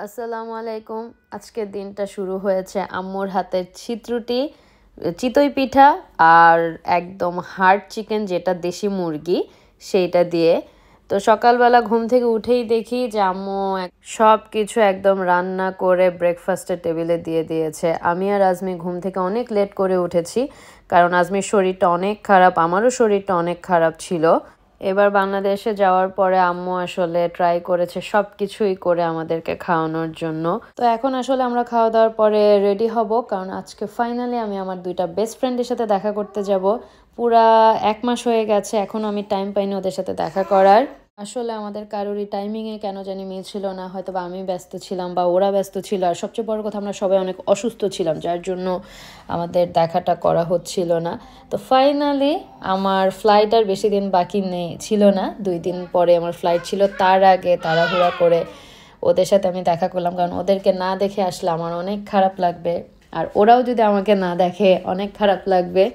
আসসালামু আলাইকুম। আজকের দিনটা শুরু হয়েছে আম্মুর হাতের চিত্রুটি, চিতই পিঠা আর একদম হার্ড চিকেন, যেটা দেশি মুরগি, সেইটা দিয়ে। তো সকালবেলা ঘুম থেকে উঠেই দেখি যে আম্মু সব কিছু একদম রান্না করে ব্রেকফাস্টের টেবিলে দিয়ে দিয়েছে। আমি আর আজমি ঘুম থেকে অনেক লেট করে উঠেছি, কারণ আজমির শরীরটা অনেক খারাপ, আমারও শরীরটা অনেক খারাপ ছিল। এবার বাংলাদেশে যাওয়ার পরে আম্মু আসলে ট্রাই করেছে সব কিছুই করে আমাদেরকে খাওয়ানোর জন্য। তো এখন আসলে আমরা খাওয়া দাওয়ার পরে রেডি হব, কারণ আজকে ফাইনালি আমি আমার দুইটা বেস্ট ফ্রেন্ডের সাথে দেখা করতে যাব। পুরা 1 মাস হয়ে গেছে, এখনও আমি টাইম পাইনি ওদের সাথে দেখা করার। আসলে আমাদের কারোরই টাইমিংয়ে কেন জানি মিল ছিল না, হয়তো বা আমি ব্যস্ত ছিলাম বা ওরা ব্যস্ত ছিল, আর সবচেয়ে বড় কথা আমরা সবাই অনেক অসুস্থ ছিলাম, যার জন্য আমাদের দেখাটা করা হচ্ছিল না। তো ফাইনালি আমার ফ্লাইট আর বেশি দিন বাকি ছিল না, 2 দিন পরে আমার ফ্লাইট ছিল। তার আগে তাড়াহুড়া করে ওদের সাথে আমি দেখা করলাম, কারণ ওদেরকে না দেখে আসলে আমার অনেক খারাপ লাগবে, আর ওরাও যদি আমাকে না দেখে অনেক খারাপ লাগবে।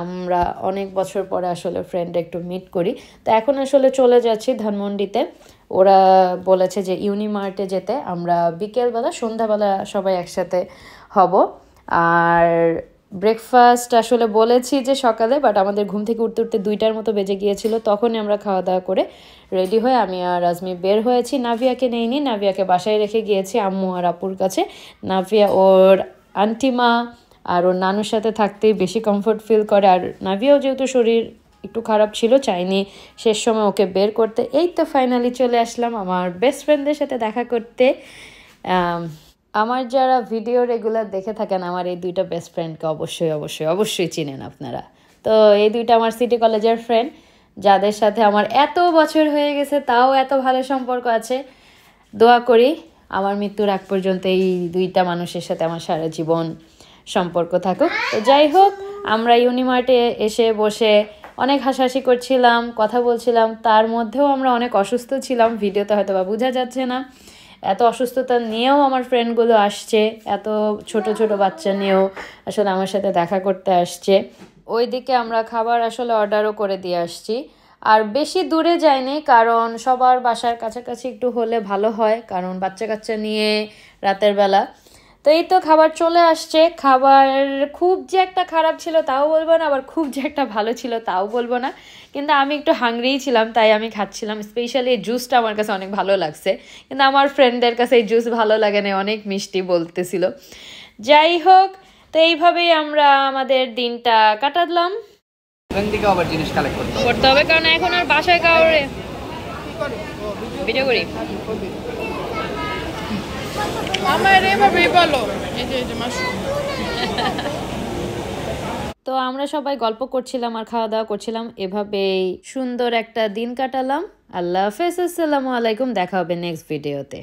আমরা অনেক বছর পরে আসলে ফ্রেন্ড একটু মিট করি। তো এখন আসলে চলে যাচ্ছি ধানমন্ডিতে। ওরা বলেছে যে ইউনিমার্টে যেতে, আমরা বিকেলবেলা সন্ধ্যাবেলা সবাই একসাথে হব। আর ব্রেকফাস্ট আসলে বলেছি যে সকালে, বাট আমাদের ঘুম থেকে উঠতে উঠতে 2টার মতো বেজে গিয়েছিল। তখনই আমরা খাওয়া দাওয়া করে রেডি হয়ে আমি আর আজমি বের হয়েছি। নাভিয়াকে নেইনি, নাভিয়াকে বাসায় রেখে গিয়েছি আম্মু আর আপুর কাছে। নাভিয়া ওর আন্টিমা আর ওর নানুর সাথে থাকতেই বেশি কমফোর্ট ফিল করে, আর নাভিয়াও যেহেতু শরীর একটু খারাপ ছিল, চাইনি শেষ সময় ওকে বের করতে। এই তো ফাইনালি চলে আসলাম আমার বেস্ট ফ্রেন্ডদের সাথে দেখা করতে। আমার যারা ভিডিও রেগুলার দেখে থাকেন, আমার এই 2টা বেস্ট ফ্রেন্ডকে অবশ্যই অবশ্যই অবশ্যই চিনেন আপনারা। তো এই 2টা আমার সিটি কলেজের ফ্রেন্ড, যাদের সাথে আমার এত বছর হয়ে গেছে তাও এত ভালো সম্পর্ক আছে। দোয়া করি আমার মৃত্যুর আগ পর্যন্ত এই 2টা মানুষের সাথে আমার সারা জীবন সম্পর্ক থাকুক। তো যাই হোক, আমরা ইউনিমার্টে এসে বসে অনেক হাসাহাসি করছিলাম, কথা বলছিলাম। তার মধ্যেও আমরা অনেক অসুস্থ ছিলাম, ভিডিওতে হয়তো বা বোঝা যাচ্ছে না। এত অসুস্থতা নিয়েও আমার ফ্রেন্ডগুলো আসছে, এত ছোট ছোট বাচ্চা নিয়েও আসলে আমার সাথে দেখা করতে আসছে। ওইদিকে আমরা খাবার আসলে অর্ডারও করে দিয়ে আসছি। আর বেশি দূরে যাইনি, কারণ সবার বাসার কাছাকাছি একটু হলে ভালো হয়, কারণ বাচ্চা কাচ্চা নিয়ে রাতের বেলা। তো এই তো খাবার চলে আসছে। খাবার খুব যে একটা খারাপ ছিল তাও বলবো না, আবার খুব যে একটা ভালো ছিল তাও বলবো না, কিন্তু আমি একটু হাংরিই ছিলাম, তাই আমি খাচ্ছিলাম। স্পেশালি এই জুসটা আমার কাছে অনেক ভালো লাগছে, কিন্তু আমার ফ্রেন্ডদের কাছে এই জুস ভালো লাগে না, অনেক মিষ্টি বলতেছিল। যাই হোক, তো এইভাবেই আমরা আমাদের দিনটা কাটালাম। আবার জিনিস কালেক্ট করতে হবে, কারণ এখন আর বাসায় কাউরে ভিডিও করি। তো আমরা সবাই গল্প করছিলাম আর খাওয়া দাওয়া করছিলাম, এভাবেই সুন্দর একটা দিন কাটালাম। আল্লাহ হাফেজ, আসসালামু আলাইকুম, দেখা হবে নেক্সট ভিডিওতে।